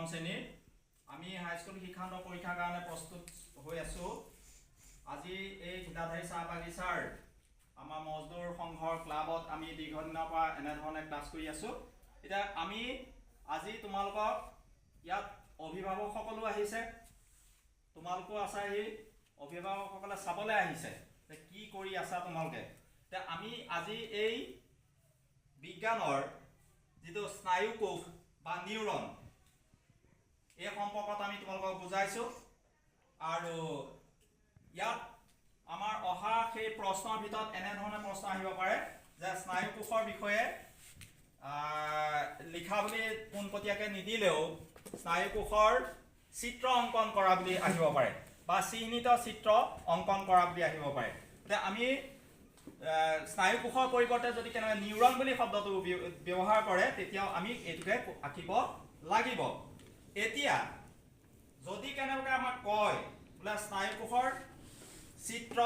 নৱম শ্ৰেণীৰ আমি হাইস্কুল শিক্ষান্ত পৰীক্ষাৰ কাৰণে প্ৰস্তুত হৈ আছো। আজি এই ঘিলাধাৰী চাহ বাগিচাৰ আমাৰ মজদুৰ সংঘৰ ক্লাবত আমি দীৰ্ঘদিনৰ পৰা এনেধৰণে ক্লাছ কৰি আছো। এতিয়া আমি আজি তোমালোকক ইয়াত অভিভাৱকসকলো আহিছে, তোমালোকো আছাহি, অভিভাৱকসকলে চাবলৈ আহিছে যে কি কৰি আছা তোমালোকে। এতিয়া আমি আজি এই বিজ্ঞানৰ যিটো স্নায়ুকোষ বা নিউৰন এই সম্পৰ্কত আমি তোমালোকক বুজাইছো। আৰু ইয়াত আমাৰ অহা সেই প্ৰশ্নৰ ভিতৰত এনেধৰণে প্ৰশ্ন আহিব পাৰে যে স্নায়ুকোষৰ বিষয়ে লিখা বুলি পোনপটীয়াকৈ নিদিলেও স্নায়ুকোষৰ চিত্ৰ অংকন কৰা বুলি আহিব পাৰে বা চিহ্নিত চিত্ৰ অংকন কৰা বুলি আহিব পাৰে। এতিয়া আমি স্নায়ুকোষৰ পৰিৱৰ্তে যদি কেনেকৈ নিউৰন বুলি শব্দটো ব্যৱহাৰ কৰে তেতিয়াও আমি এইটোকে আঁকিব লাগিব। এতিয়া যদি কেনেকৈ আমাক কয় বোলে স্নায়ুকোষৰ চিত্ৰ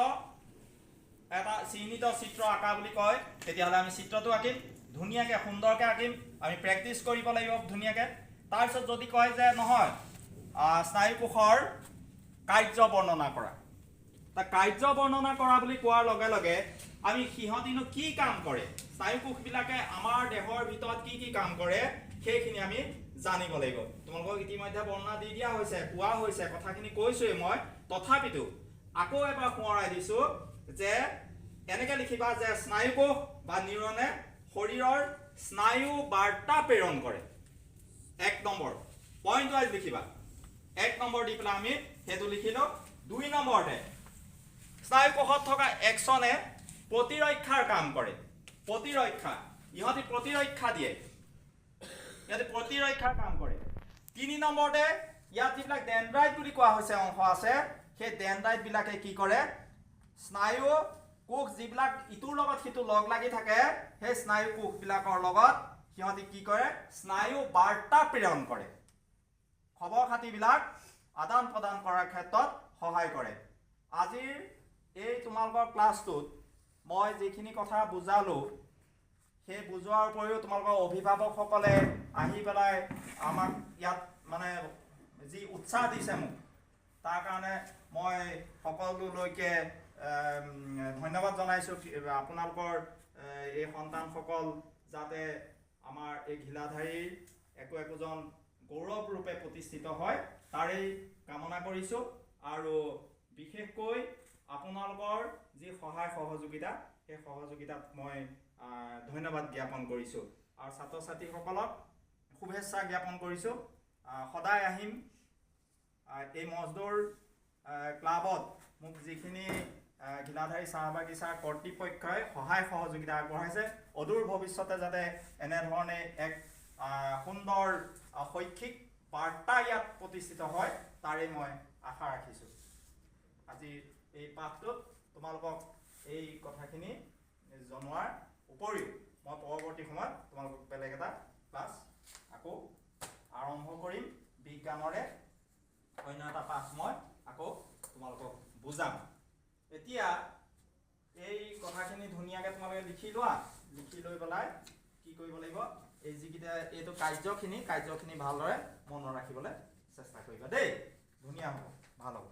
এটা চিহ্নিত চিত্ৰ আঁকা বুলি কয়, তেতিয়াহ'লে আমি চিত্ৰটো আঁকিম, ধুনীয়াকৈ সুন্দৰকৈ আঁকিম, আমি প্ৰেক্টিচ কৰিব লাগিব ধুনীয়াকৈ। তাৰপিছত যদি কয় যে নহয় স্নায়ুকোষৰ কাৰ্য বৰ্ণনা কৰা, কাৰ্য বৰ্ণনা কৰা বুলি কোৱাৰ লগে লগে আমি সিহঁতিনো কি কাম কৰে, স্নায়ুকোষবিলাকে আমাৰ দেহৰ ভিতৰত কি কি কাম কৰে সেইখিনি আমি জানিব লাগিব। তোমালোকক ইতিমধ্যে বৰ্ণনা দি দিয়া হৈছে, কোৱা হৈছে, কথাখিনি কৈছোৱেই মই, তথাপিতো আকৌ এবাৰ সোঁৱৰাই দিছো যে এনেকৈ লিখিবা যে স্নায়ুকোষ বা নিউৰনে শৰীৰৰ স্নায়ু বাৰ্তা প্ৰেৰণ কৰে। 1 নম্বৰ পইণ্ট ৱাইজ লিখিবা, 1 নম্বৰ দি পেলাই আমি সেইটো লিখিলো। 2 নম্বৰতে স্নায়ুকোষত থকা এক্সনে প্ৰতিৰক্ষাৰ কাম কৰে। প্ৰতিৰক্ষা, ইহঁতি প্ৰতিৰক্ষা দিয়ে, ইয়াতে প্ৰতিৰক্ষাৰ কাম কৰে। 3 নম্বৰতে ইয়াত যিবিলাক ডেনড্ৰাইট বুলি কোৱা হৈছে অংশ আছে, সেই ডেনড্ৰাইট বিলাকে কি কৰে, স্নায়ু কোষ যিবিলাক ইটোৰ লগত সিটো লগ লাগি থাকে সেই স্নায়ু কোষবিলাকৰ লগত সিহঁতি কি কৰে, স্নায়ু বাৰ্তা প্ৰেৰণ কৰে, খবৰ খাতিবিলাক আদান প্ৰদান কৰাৰ ক্ষেত্ৰত সহায় কৰে। আজিৰ এই তোমালোকৰ ক্লাছটোত মই যিখিনি কথা বুজালো সেই বুজোৱাৰ উপৰিও তোমালোকৰ অভিভাৱকসকলে আহি পেলাই আমাক ইয়াত মানে যি উৎসাহ দিছে মোক, তাৰ কাৰণে মই সকলোলৈকে ধন্যবাদ জনাইছোঁ। আপোনালোকৰ এই সন্তানসকল যাতে আমাৰ এই ঘিলাধাৰীৰ একোজন গৌৰৱ ৰূপে প্ৰতিষ্ঠিত হয় তাৰেই কামনা কৰিছোঁ। আৰু বিশেষকৈ আপোনালোকৰ যি সহায় সহযোগিতা, সেই সহযোগিতাত মই ধন্যবাদ জ্ঞাপন কৰিছোঁ আৰু ছাত্ৰ ছাত্ৰীসকলক শুভেচ্ছা জ্ঞাপন কৰিছোঁ। সদায় আহিম এই মজদুৰ ক্লাবত মোক যিখিনি ঘিলাধাৰী চাহ বাগিচাৰ কৰ্তৃপক্ষই সহায় সহযোগিতা আগবঢ়াইছে, অদূৰ ভৱিষ্যতে যাতে এনেধৰণে এক সুন্দৰ শৈক্ষিক বাৰ্তা ইয়াত প্ৰতিষ্ঠিত হয় তাৰেই মই আশা ৰাখিছোঁ। আজি এই পাঠটোত তোমালোকক এই কথাখিনি জনোৱাৰ উপৰিও মই পৰৱৰ্তী সময়ত তোমালোকক বেলেগ এটা ক্লাছ আকৌ আৰম্ভ কৰিম, বিজ্ঞানৰে অন্য এটা পাঠ মই আকৌ তোমালোকক বুজাম। এতিয়া এই কথাখিনি ধুনীয়াকৈ তোমালোকে লিখি লোৱা, লিখি লৈ পেলাই কি কৰিব লাগিব, এই যিকেইটা এইটো কাৰ্যখিনি ভালদৰে মনত ৰাখিবলৈ চেষ্টা কৰিবা দেই। ধুনীয়া হ'ব, ভাল হ'ব।